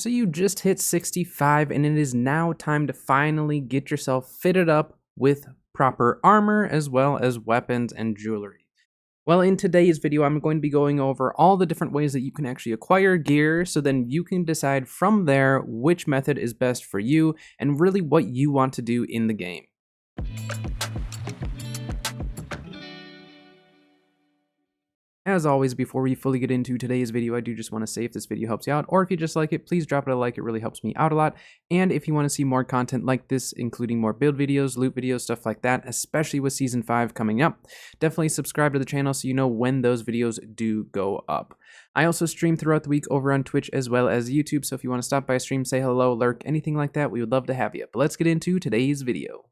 So you just hit 65 and it is now time to finally get yourself fitted up with proper armor as well as weapons and jewelry. Well, in today's video, I'm going to be going over all the different ways that you can actually acquire gear so then you can decide from there which method is best for you and really what you want to do in the game. As always, before we fully get into today's video, I do just want to say if this video helps you out, or if you just like it, please drop it a like. It really helps me out a lot. And if you want to see more content like this, including more build videos, loot videos, stuff like that, especially with Season 5 coming up, definitely subscribe to the channel so you know when those videos do go up. I also stream throughout the week over on Twitch as well as YouTube, so if you want to stop by stream, say hello, lurk, anything like that, we would love to have you. But let's get into today's video.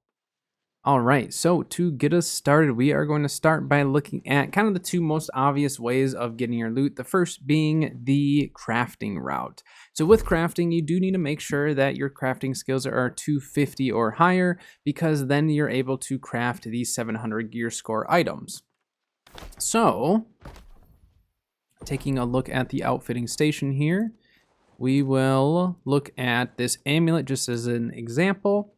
Alright, so to get us started, we are going to start by looking at kind of the two most obvious ways of getting your loot. The first being the crafting route. So with crafting, you do need to make sure that your crafting skills are 250 or higher, because then you're able to craft these 700 gear score items. So, taking a look at the outfitting station here, we will look at this amulet just as an example.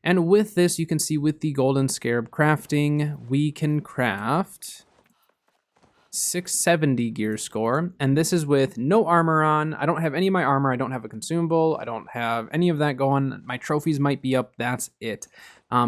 And with this, you can see with the golden scarab crafting, we can craft 670 gear score. And this is with no armor on. I don't have any of my armor. I don't have a consumable. I don't have any of that going. My trophies might be up. That's it.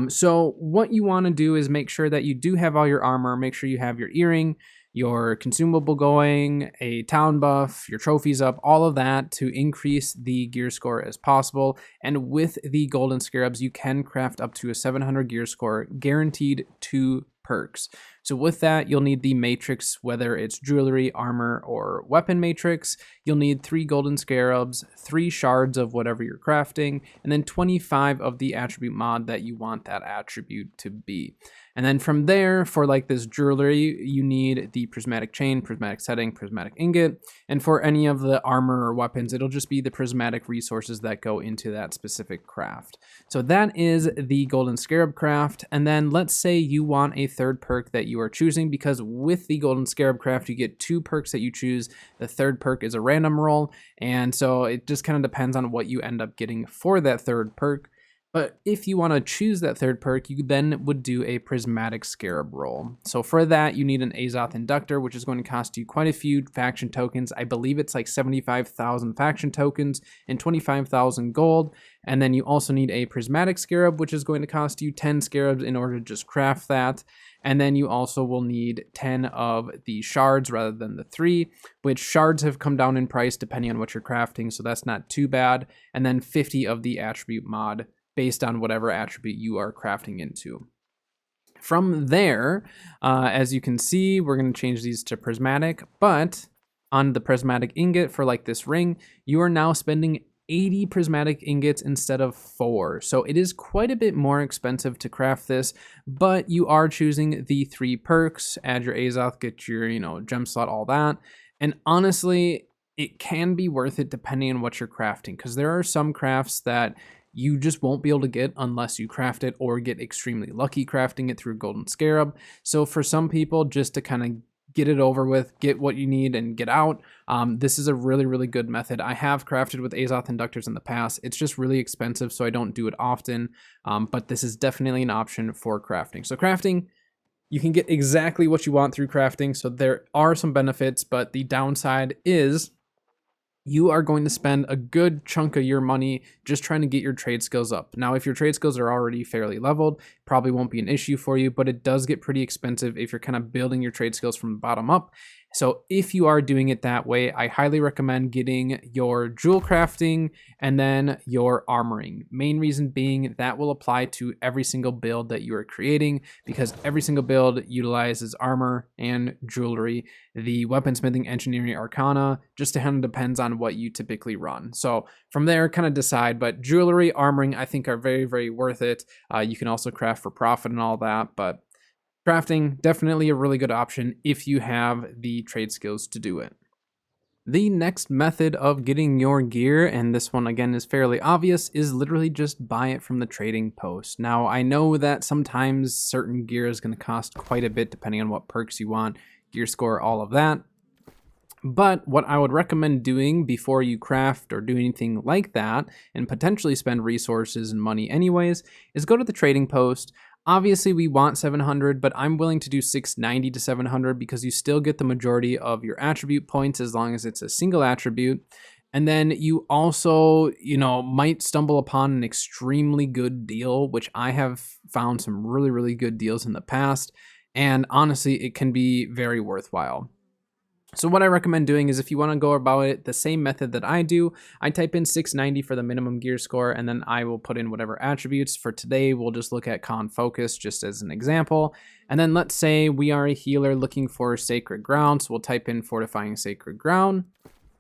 So what you want to do is make sure that you do have all your armor. Make sure you have your earring, your consumable going, a town buff, your trophies up, all of that to increase the gear score as possible. And with the golden scarabs, you can craft up to a 700 gear score, guaranteed 2 perks. So with that, you'll need the matrix, whether it's jewelry, armor, or weapon matrix. You'll need 3 golden scarabs, 3 shards of whatever you're crafting, and then 25 of the attribute mod that you want that attribute to be. And then from there, for like this jewelry, you need the prismatic chain, prismatic setting, prismatic ingot. And for any of the armor or weapons, it'll just be the prismatic resources that go into that specific craft. So that is the golden scarab craft. And then let's say you want a third perk that you are choosing, because with the golden scarab craft, you get 2 perks that you choose. The third perk is a random roll. And so it just kind of depends on what you end up getting for that third perk. But if you want to choose that third perk, you then would do a prismatic scarab roll. So for that, you need an Azoth inductor, which is going to cost you quite a few faction tokens. I believe it's like 75,000 faction tokens and 25,000 gold. And then you also need a prismatic scarab, which is going to cost you 10 scarabs in order to just craft that. And then you also will need 10 of the shards rather than the 3, which shards have come down in price depending on what you're crafting, so that's not too bad. And then 50 of the attribute mod, based on whatever attribute you are crafting into. From there, as you can see, we're going to change these to prismatic, but on the prismatic ingot for like this ring, you are now spending 80 prismatic ingots instead of 4. So it is quite a bit more expensive to craft this, but you are choosing the 3 perks, add your Azoth, get your, gem slot, all that. And honestly, it can be worth it depending on what you're crafting, because there are some crafts that you just won't be able to get unless you craft it or get extremely lucky crafting it through golden scarab. So for some people, just to kind of get it over with, get what you need and get out, this is a really, really good method. I have crafted with Azoth inductors in the past. It's just really expensive, so I don't do it often, but this is definitely an option for crafting. So crafting, you can get exactly what you want through crafting, so there are some benefits, but the downside is you are going to spend a good chunk of your money just trying to get your trade skills up. Now, if your trade skills are already fairly leveled, probably won't be an issue for you, but it does get pretty expensive if you're kind of building your trade skills from the bottom up. So if you are doing it that way, I highly recommend getting your jewel crafting and then your armoring. Main reason being that will apply to every single build that you are creating, because every single build utilizes armor and jewelry. The weaponsmithing, engineering, arcana just kind of depends on what you typically run. So from there, kind of decide, but jewelry, armoring, I think are very, very worth it. You can also craft for profit and all that, but crafting, definitely a really good option if you have the trade skills to do it. The next method of getting your gear, and this one again is fairly obvious, is literally just buy it from the trading post. Now, I know that sometimes certain gear is going to cost quite a bit depending on what perks you want, gear score, all of that. But what I would recommend doing before you craft or do anything like that, and potentially spend resources and money anyways, is go to the trading post. Obviously, we want 700, but I'm willing to do 690 to 700 because you still get the majority of your attribute points as long as it's a single attribute. And then you also, might stumble upon an extremely good deal, which I have found some really, really good deals in the past. And honestly, it can be very worthwhile. So what I recommend doing is if you want to go about it the same method that I do, I type in 690 for the minimum gear score, and then I will put in whatever attributes. For today, we'll just look at Con Focus just as an example. And then let's say we are a healer looking for Sacred Ground, so we'll type in Fortifying Sacred Ground,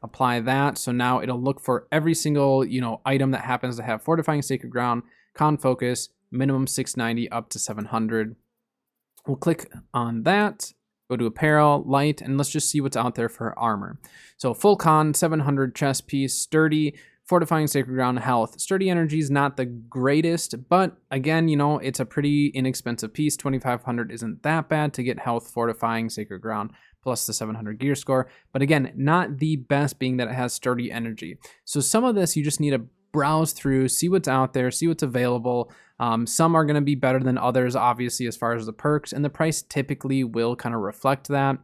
apply that. So now it'll look for every single, item that happens to have Fortifying Sacred Ground, Con Focus, minimum 690 up to 700. We'll click on that. Go to apparel, light, and let's just see what's out there for armor. So full con, 700 chest piece, sturdy, fortifying sacred ground, health. Sturdy energy is not the greatest, but again, it's a pretty inexpensive piece. 2,500 isn't that bad to get health, fortifying sacred ground, plus the 700 gear score. But again, not the best, being that it has sturdy energy. So some of this you just need to browse through, see what's out there, see what's available. Some are going to be better than others, obviously, as far as the perks, and the price typically will kind of reflect that.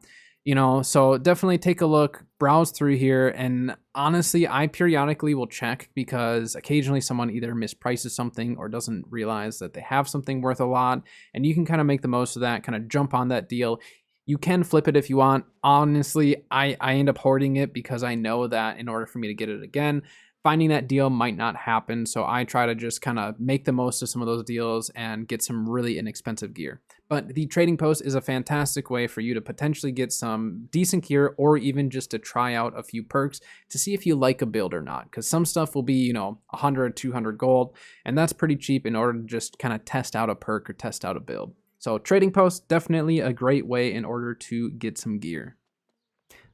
So definitely take a look, browse through here, and honestly, I periodically will check because occasionally someone either misprices something or doesn't realize that they have something worth a lot, and you can kind of make the most of that, kind of jump on that deal. You can flip it if you want. Honestly, I end up hoarding it because I know that in order for me to get it again, finding that deal might not happen. So I try to just kind of make the most of some of those deals and get some really inexpensive gear. But the trading post is a fantastic way for you to potentially get some decent gear, or even just to try out a few perks to see if you like a build or not. Because some stuff will be, 100, 200 gold, and that's pretty cheap in order to just kind of test out a perk or test out a build. So trading post, definitely a great way in order to get some gear.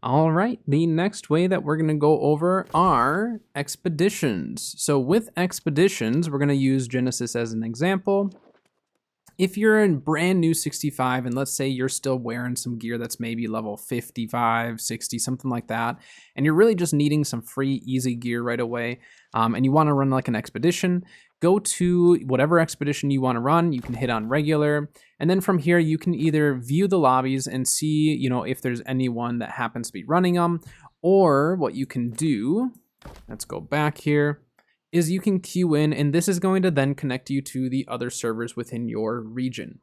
All right, the next way that we're going to go over are expeditions. So with expeditions, we're going to use Genesis as an example. If you're in brand new 65, and let's say you're still wearing some gear that's maybe level 55, 60, something like that, and you're really just needing some free, easy gear right away, and you want to run like an expedition, go to whatever expedition you want to run. You can hit on regular, and then from here you can either view the lobbies and see, if there's anyone that happens to be running them, or what you can do, let's go back here, is you can queue in, and this is going to then connect you to the other servers within your region.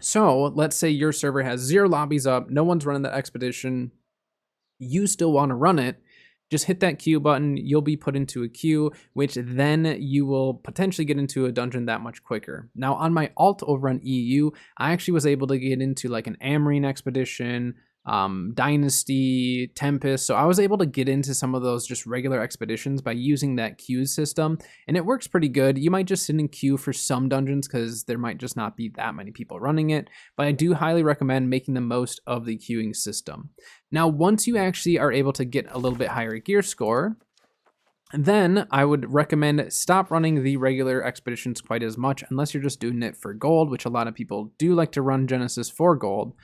So let's say your server has 0 lobbies up, no one's running the expedition, you still want to run it, just hit that queue button, you'll be put into a queue, which then you will potentially get into a dungeon that much quicker. Now on my alt over on EU, I actually was able to get into like an Amarine expedition, Dynasty, Tempest. So I was able to get into some of those just regular expeditions by using that queue system, and it works pretty good. You might just sit in queue for some dungeons because there might just not be that many people running it, but I do highly recommend making the most of the queuing system. Now, once you actually are able to get a little bit higher gear score, then I would recommend stop running the regular expeditions quite as much, unless you're just doing it for gold, which a lot of people do like to run Genesis for gold.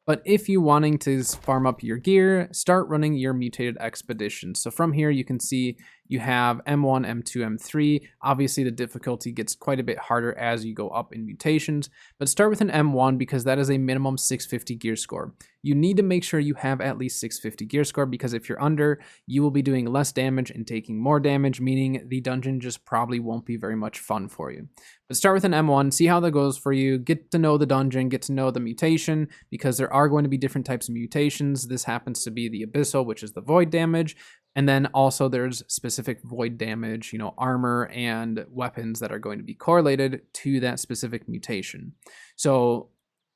But if you're wanting to farm up your gear, start running your mutated expeditions. So from here, you can see you have M1, M2, M3. Obviously, the difficulty gets quite a bit harder as you go up in mutations, but start with an M1 because that is a minimum 650 gear score. You need to make sure you have at least 650 gear score, because if you're under, you will be doing less damage and taking more damage, meaning the dungeon just probably won't be very much fun for you. But start with an M1, see how that goes for you, get to know the dungeon, get to know the mutation, because there are going to be different types of mutations. This happens to be the Abyssal, which is the void damage. And then also there's specific void damage, armor and weapons that are going to be correlated to that specific mutation. So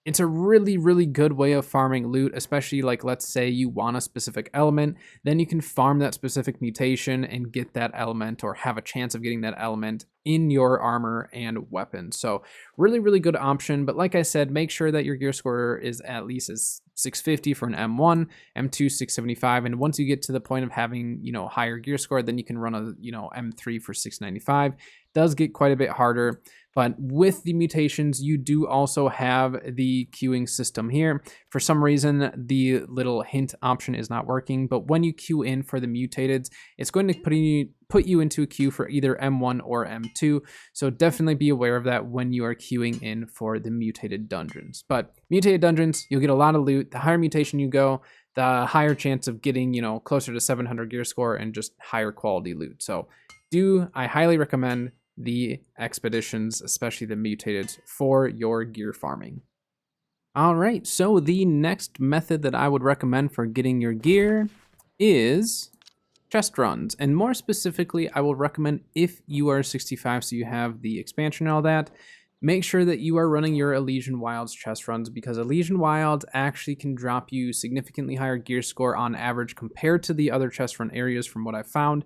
it's a really, really good way of farming loot, especially like, let's say you want a specific element, then you can farm that specific mutation and get that element, or have a chance of getting that element in your armor and weapons. So really, really good option. But like I said, make sure that your gear score is at least as 650 for an M1, M2 675, and once you get to the point of having, higher gear score, then you can run a, M3 for 695. Does get quite a bit harder, but with the mutations, you do also have the queuing system here. For some reason, the little hint option is not working, but when you queue in for the mutated, it's going to put you into a queue for either M1 or M2. So definitely be aware of that when you are queuing in for the mutated dungeons. But mutated dungeons, you'll get a lot of loot. The higher mutation you go, the higher chance of getting, closer to 700 gear score and just higher quality loot. So I highly recommend the expeditions, especially the mutated, for your gear farming. All right, so the next method that I would recommend for getting your gear is chest runs. And more specifically, I will recommend if you are 65, so you have the expansion and all that, make sure that you are running your Elysian Wilds chest runs, because Elysian Wilds actually can drop you significantly higher gear score on average compared to the other chest run areas from what I've found.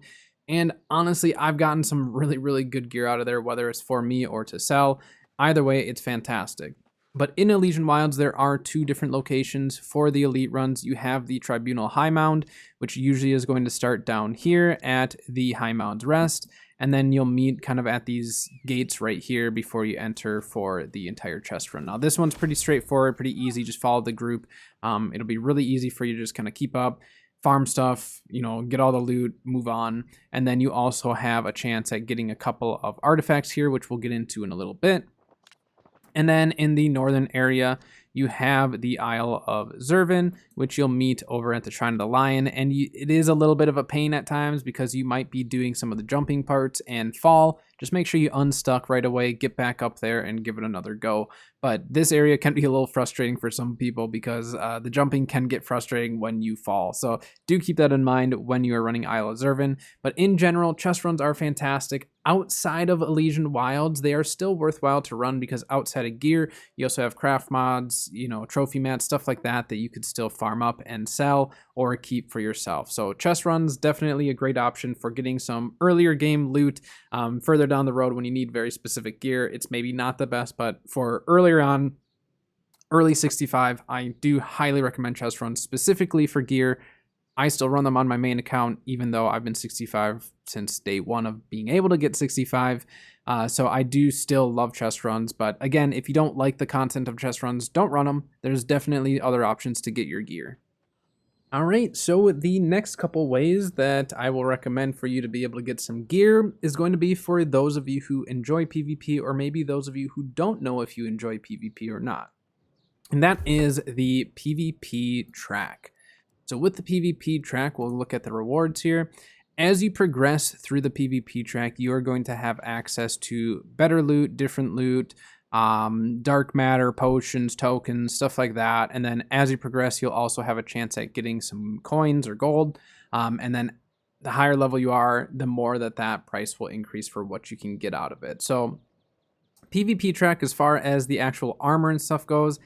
And honestly, I've gotten some really, really good gear out of there, whether it's for me or to sell. Either way, it's fantastic. But in Elysian Wilds, there are two different locations for the elite runs. You have the Tribunal High Mound, which usually is going to start down here at the High Mound's Rest. And then you'll meet kind of at these gates right here before you enter for the entire chest run. Now, this one's pretty straightforward, pretty easy. Just follow the group. It'll be really easy for you to just kind of keep up, farm stuff, get all the loot, move on. And then you also have a chance at getting a couple of artifacts here, which we'll get into in a little bit. And then in the northern area, you have the Isle of Zervin, which you'll meet over at the Shrine of the Lion. And it is a little bit of a pain at times because you might be doing some of the jumping parts and fall. Just make sure you unstuck right away, get back up there and give it another go. But this area can be a little frustrating for some people because the jumping can get frustrating when you fall. So do keep that in mind when you are running Isle of Zervin. But in general, chest runs are fantastic. Outside of Elysian Wilds, they are still worthwhile to run because outside of gear, you also have craft mods, trophy mats, stuff like that you could still farm up and sell or keep for yourself. So chest runs, definitely a great option for getting some earlier game loot. Further down the road when you need very specific gear, it's maybe not the best, but for earlier on, early 65, I do highly recommend chest runs specifically for gear. I still run them on my main account, even though I've been 65 since day one of being able to get 65. So I do still love chest runs. But again, if you don't like the content of chest runs, don't run them. There's definitely other options to get your gear. All right, so the next couple ways that I will recommend for you to be able to get some gear is going to be for those of you who enjoy PvP, or maybe those of you who don't know if you enjoy PvP or not. And that is the PvP track. So with the PvP track, we'll look at the rewards here. As you progress through the PvP track, you are going to have access to better loot, different loot, dark matter, potions, tokens, stuff like that. And then as you progress, you'll also have a chance at getting some coins or gold. And then the higher level you are, the more that price will increase for what you can get out of it. So PvP track, as far as the actual armor and stuff goes,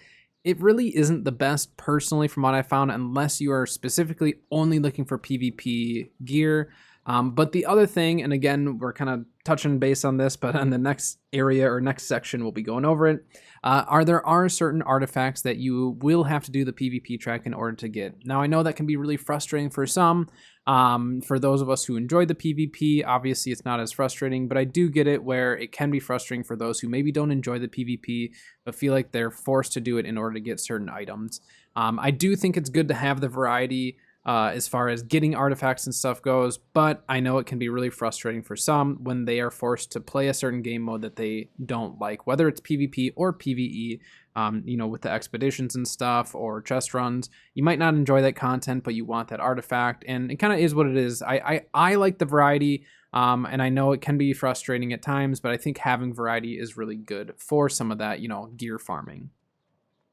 it really isn't the best personally from what I found, unless you are specifically only looking for PvP gear. But the other thing, and again, we're kind of touching base on this, but on the next area or next section, we'll be going over it, there are certain artifacts that you will have to do the PvP track in order to get. Now, I know that can be really frustrating for some. For those of us who enjoy the PvP, obviously it's not as frustrating, but I do get it where it can be frustrating for those who maybe don't enjoy the PvP, but feel like they're forced to do it in order to get certain items. I do think it's good to have the variety as far as getting artifacts and stuff goes, but I know it can be really frustrating for some when they are forced to play a certain game mode that they don't like, whether it's PvP or PvE. With the expeditions and stuff or chest runs, you might not enjoy that content, but you want that artifact, and it kind of is what it is. I like the variety, and I know it can be frustrating at times, but I think having variety is really good for some of that, gear farming.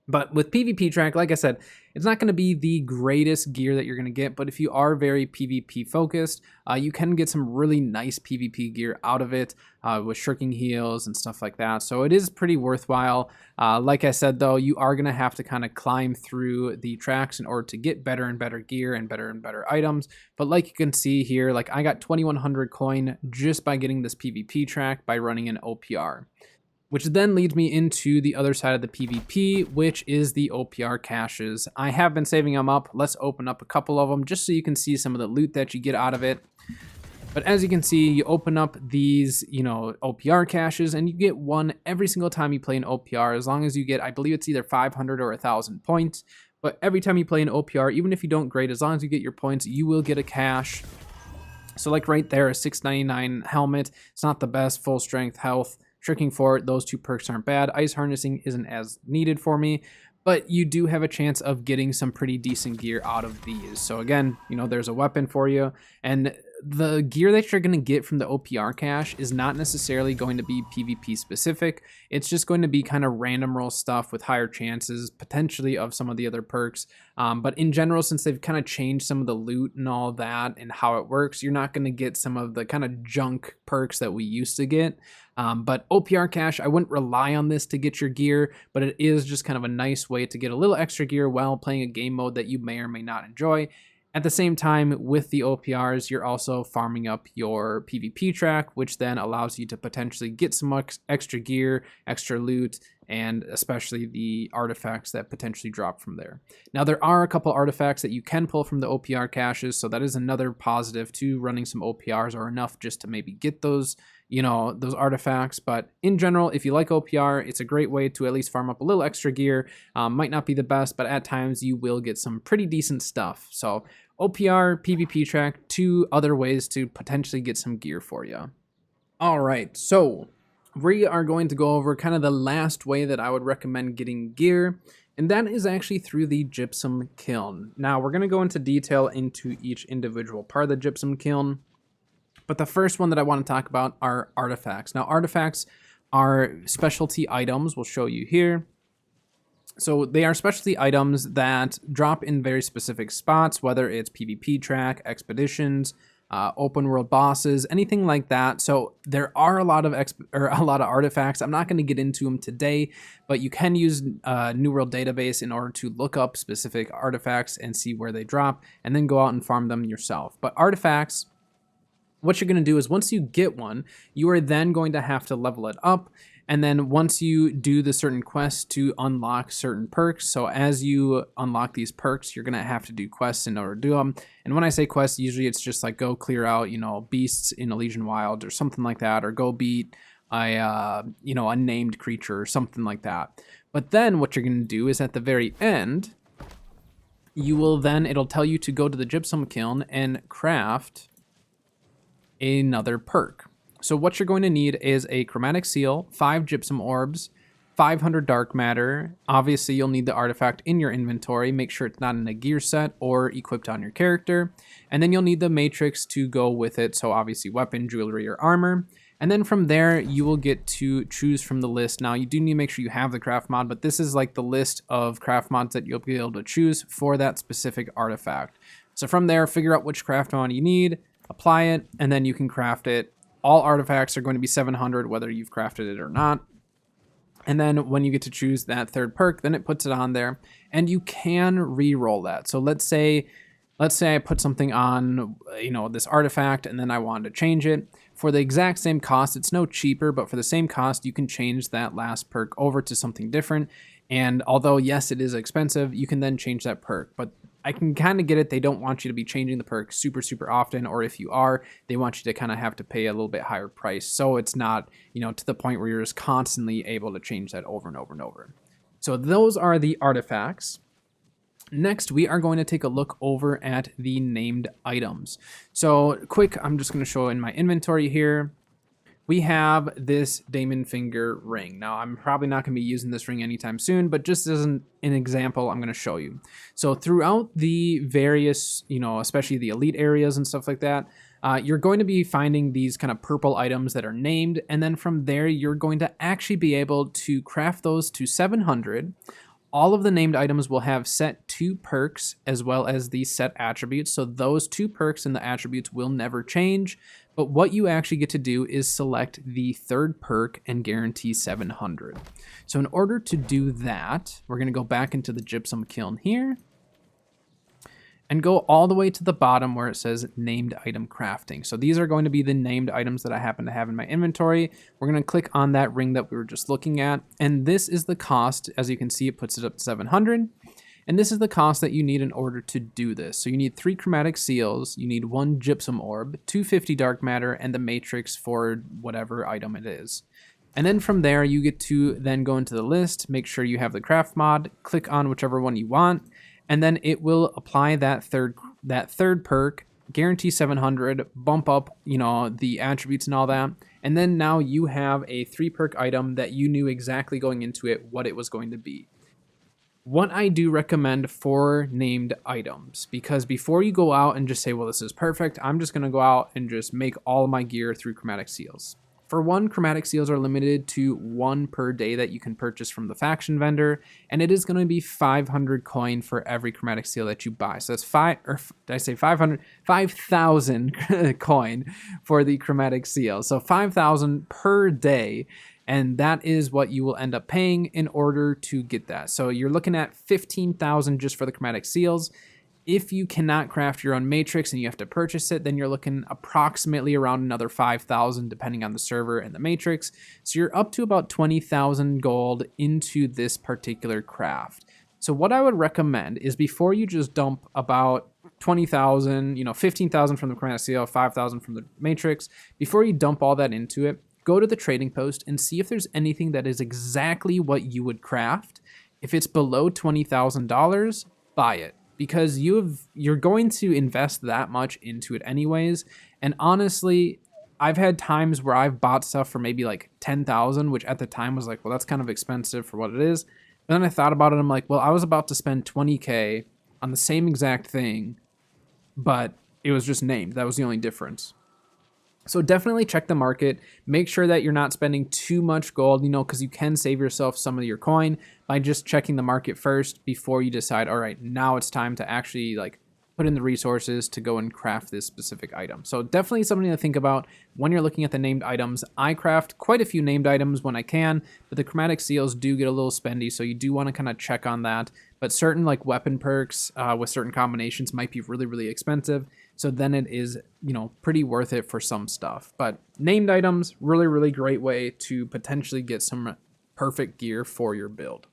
But with PvP track, like I said, it's not going to be the greatest gear that you're going to get, but if you are very PvP focused, you can get some really nice PvP gear out of it with shirking heals and stuff like that. So it is pretty worthwhile. Like I said, though, you are going to have to kind of climb through the tracks in order to get better and better gear and better items. But like you can see here, like I got 2100 coin just by getting this PvP track by running an OPR. which then leads me into the other side of the PvP, which is the OPR caches. I have been saving them up. Let's open up a couple of them just so you can see some of the loot that you get out of it. But as you can see, you open up these, OPR caches, and you get one every single time you play an OPR, as long as you get, I believe it's either 500 or 1,000 points. But every time you play an OPR, even if you don't grade, as long as you get your points, you will get a cache. So like right there, a 699 helmet. It's not the best full strength health. Tricking for it, those two perks aren't bad. Ice harnessing isn't as needed for me, but you do have a chance of getting some pretty decent gear out of these. So again, there's a weapon for you, and the gear that you're going to get from the OPR cache is not necessarily going to be PvP specific. It's just going to be kind of random roll stuff with higher chances, potentially, of some of the other perks. But in general, since they've kind of changed some of the loot and all that and how it works, you're not going to get some of the kind of junk perks that we used to get. But OPR cache, I wouldn't rely on this to get your gear, but it is just kind of a nice way to get a little extra gear while playing a game mode that you may or may not enjoy. At the same time, with the OPRs, you're also farming up your PvP track, which then allows you to potentially get some extra gear, extra loot, and especially the artifacts that potentially drop from there. Now, there are a couple artifacts that you can pull from the OPR caches, so that is another positive to running some OPRs, or enough just to maybe get those those artifacts. But in general, if you like OPR, it's a great way to at least farm up a little extra gear. Might not be the best, but at times you will get some pretty decent stuff. So OPR, PvP track, two other ways to potentially get some gear for you. All right, so we are going to go over kind of the last way that I would recommend getting gear, and that is actually through the gypsum kiln. Now, we're going to go into detail into each individual part of the gypsum kiln, but the first one that I want to talk about are artifacts. Now, artifacts are specialty items. We'll show you here. So they are specialty items that drop in very specific spots, whether it's PvP track, expeditions, open world bosses, anything like that. So there are a lot of artifacts. I'm not going to get into them today, but you can use New World Database in order to look up specific artifacts and see where they drop, and then go out and farm them yourself. But artifacts, what you're going to do is once you get one, you are then going to have to level it up. And then once you do the certain quests to unlock certain perks, so as you unlock these perks, you're going to have to do quests in order to do them. And when I say quests, usually it's just like go clear out, beasts in Elysian Wilds or something like that, or go beat a named creature or something like that. But then what you're going to do is at the very end, it'll tell you to go to the gypsum kiln and craft another perk. So what you're going to need is a chromatic seal, 5 gypsum orbs, 500 dark matter. Obviously, you'll need the artifact in your inventory. Make sure it's not in a gear set or equipped on your character. And then you'll need the matrix to go with it. So obviously weapon, jewelry, or armor. And then from there, you will get to choose from the list. Now, you do need to make sure you have the craft mod, but this is like the list of craft mods that you'll be able to choose for that specific artifact. So from there, figure out which craft mod you need, apply it, and then you can craft it. All artifacts are going to be 700, whether you've crafted it or not. And then when you get to choose that third perk, then it puts it on there, and you can re-roll that. So let's say I put something on, this artifact, and then I wanted to change it. For the exact same cost, it's no cheaper, but for the same cost, you can change that last perk over to something different. And although, yes, it is expensive, you can then change that perk. But I can kind of get it. They don't want you to be changing the perk super, super often, or if you are, they want you to kind of have to pay a little bit higher price. So it's not, to the point where you're just constantly able to change that over and over and over. So those are the artifacts. Next, we are going to take a look over at the named items. So quick, I'm just going to show in my inventory here. We have this Daemon Finger ring. Now, I'm probably not going to be using this ring anytime soon, but just as an example, I'm going to show you. So throughout the various, especially the elite areas and stuff like that, you're going to be finding these kind of purple items that are named. And then from there, you're going to actually be able to craft those to 700. All of the named items will have set 2 perks as well as the set attributes. So those 2 perks and the attributes will never change. But what you actually get to do is select the third perk and guarantee 700. So in order to do that, we're going to go back into the gypsum kiln here. and go all the way to the bottom where it says named item crafting. So these are going to be the named items that I happen to have in my inventory. We're going to click on that ring that we were just looking at, and this is the cost. As you can see, it puts it up to 700. And this is the cost that you need in order to do this. So you need 3 chromatic seals, you need 1 gypsum orb, 250 dark matter, and the matrix for whatever item it is. And then from there, you get to then go into the list, make sure you have the craft mod, click on whichever one you want, and then it will apply that third perk, guarantee 700, bump up, the attributes and all that. And then now you have a 3 perk item that you knew exactly going into it what it was going to be. What I do recommend for named items, because before you go out and just say, well, this is perfect, I'm just going to go out and just make all of my gear through chromatic seals. For one, chromatic seals are limited to 1 per day that you can purchase from the faction vendor, and it is going to be 500 coin for every chromatic seal that you buy. So that's 5,000 coin for the chromatic seal. So 5,000 per day, and that is what you will end up paying in order to get that. So you're looking at 15,000 just for the chromatic seals. If you cannot craft your own matrix and you have to purchase it, then you're looking approximately around another 5,000 depending on the server and the matrix. So you're up to about 20,000 gold into this particular craft. So what I would recommend is before you just dump about 20,000, 15,000 from the chromatic seal, 5,000 from the matrix, before you dump all that into it, go to the trading post and see if there's anything that is exactly what you would craft. If it's below $20,000, buy it. Because you're going to invest that much into it anyways. And honestly, I've had times where I've bought stuff for maybe like 10,000, which at the time was like, well, that's kind of expensive for what it is. But then I thought about it, I'm like, well, I was about to spend 20K on the same exact thing, but it was just named. That was the only difference. So definitely check the market. Make sure that you're not spending too much gold, because you can save yourself some of your coin by just checking the market first before you decide, all right, now it's time to actually put in the resources to go and craft this specific item. So definitely something to think about when you're looking at the named items. I craft quite a few named items when I can, but the chromatic seals do get a little spendy, so you do want to kind of check on that. But certain weapon perks with certain combinations might be really, really expensive. So then it is, pretty worth it for some stuff. But named items, really, really great way to potentially get some perfect gear for your build.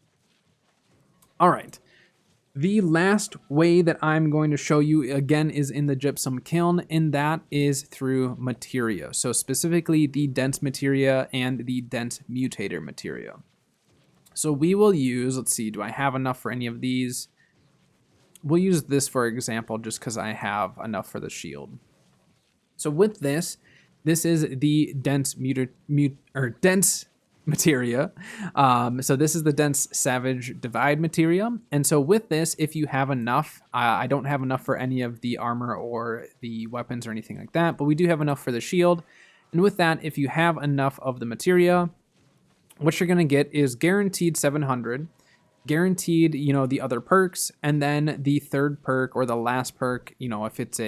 All right. The last way that I'm going to show you again is in the gypsum kiln, and that is through materia. So specifically the dense materia and the dense mutator materia. So we will use, let's see, do I have enough for any of these? We'll use this for example, just because I have enough for the shield. So with this is the dense dense materia. So this is the dense savage divide materia. And so with this, if you have enough, I don't have enough for any of the armor or the weapons or anything like that, but we do have enough for the shield. And with that, if you have enough of the materia, what you're going to get is guaranteed 700, guaranteed, the other perks, and then the third perk or the last perk, if it's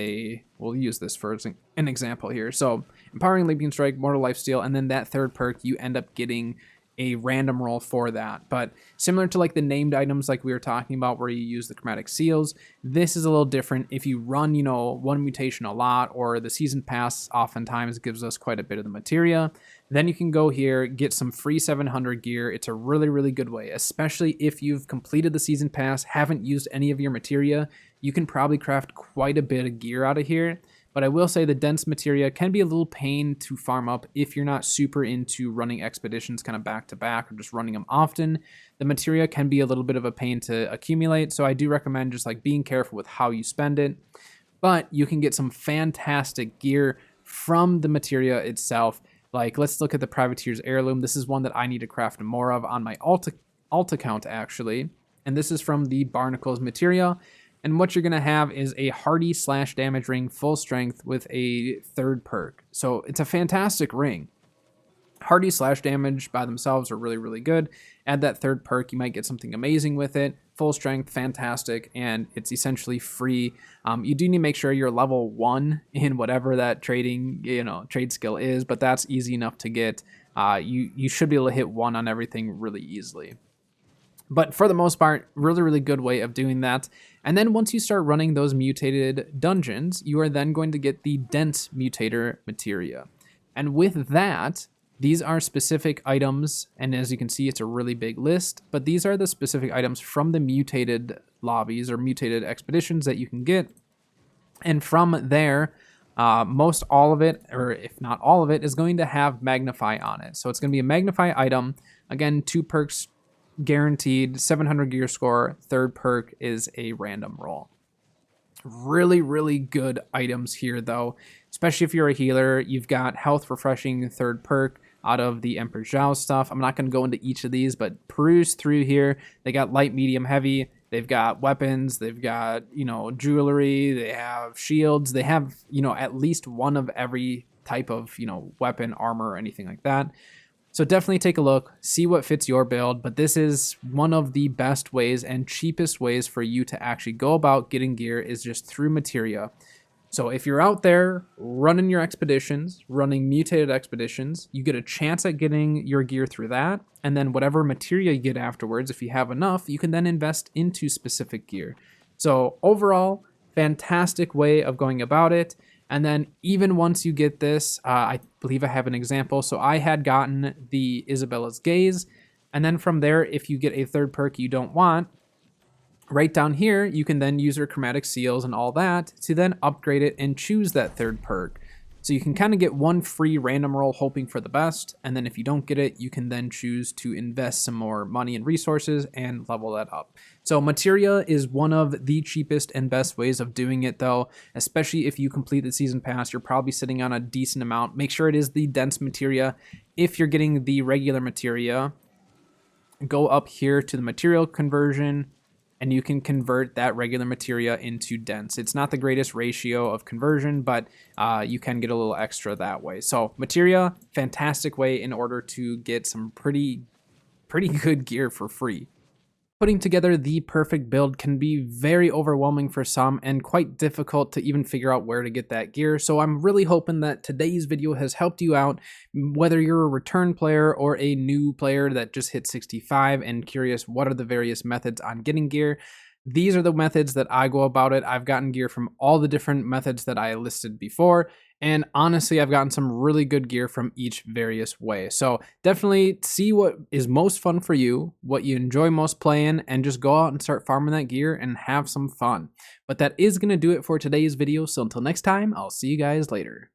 we'll use this for an example here. So empowering leaping strike, mortal lifesteal, and then that third perk, you end up getting a random roll for that. But similar to the named items like we were talking about where you use the chromatic seals, this is a little different. If you run, one mutation a lot, or the season pass oftentimes gives us quite a bit of the materia, then you can go here, get some free 700 gear. It's a really, really good way, especially if you've completed the season pass, haven't used any of your materia. You can probably craft quite a bit of gear out of here. But I will say the dense materia can be a little pain to farm up if you're not super into running expeditions kind of back to back or just running them often. The materia can be a little bit of a pain to accumulate, so I do recommend just being careful with how you spend it. But you can get some fantastic gear from the materia itself. Let's look at the Privateer's Heirloom. This is one that I need to craft more of on my alt account actually. And this is from the Barnacles materia. And what you're going to have is a hardy slash damage ring, full strength with a third perk. So it's a fantastic ring. Hardy slash damage by themselves are really, really good. Add that third perk, you might get something amazing with it. Full strength, fantastic, and it's essentially free. You do need to make sure you're level 1 in whatever that trade skill is, but that's easy enough to get. You should be able to hit 1 on everything really easily. But for the most part, really, really good way of doing that. And then once you start running those mutated dungeons, you are then going to get the dense mutator materia. And with that, these are specific items. And as you can see, it's a really big list, but these are the specific items from the mutated lobbies or mutated expeditions that you can get. And from there, most all of it, or if not all of it, is going to have Magnify on it. So it's going to be a Magnify item. Again, 2 perks guaranteed, 700 gear score. Third perk is a random roll. Really, really good items here, though, especially if you're a healer. You've got health refreshing third perk out of the Emperor Zhao stuff. I'm not going to go into each of these, but peruse through here. They got light, medium, heavy. They've got weapons. They've got, jewelry. They have shields. They have, at least one of every type of, weapon, armor, or anything like that. So definitely take a look, see what fits your build, but this is one of the best ways and cheapest ways for you to actually go about getting gear is just through materia. So if you're out there running your expeditions, running mutated expeditions, you get a chance at getting your gear through that, and then whatever materia you get afterwards, if you have enough, you can then invest into specific gear. So overall, fantastic way of going about it. And then even once you get this, I believe I have an example. So I had gotten the Isabella's Gaze. And then from there, if you get a third perk you don't want, right down here, you can then use your chromatic seals and all that to then upgrade it and choose that third perk. So you can kind of get one free random roll hoping for the best. And then if you don't get it, you can then choose to invest some more money and resources and level that up. So materia is one of the cheapest and best ways of doing it, though, especially if you complete the season pass. You're probably sitting on a decent amount. Make sure it is the dense materia. If you're getting the regular materia, go up here to the material conversion, and you can convert that regular materia into dense. It's not the greatest ratio of conversion, but you can get a little extra that way. So materia, fantastic way in order to get some pretty good gear for free. Putting together the perfect build can be very overwhelming for some and quite difficult to even figure out where to get that gear. So I'm really hoping that today's video has helped you out, whether you're a return player or a new player that just hit 65 and curious what are the various methods on getting gear. These are the methods that I go about it. I've gotten gear from all the different methods that I listed before. And honestly, I've gotten some really good gear from each various way. So definitely see what is most fun for you, what you enjoy most playing, and just go out and start farming that gear and have some fun. But that is going to do it for today's video. So until next time, I'll see you guys later.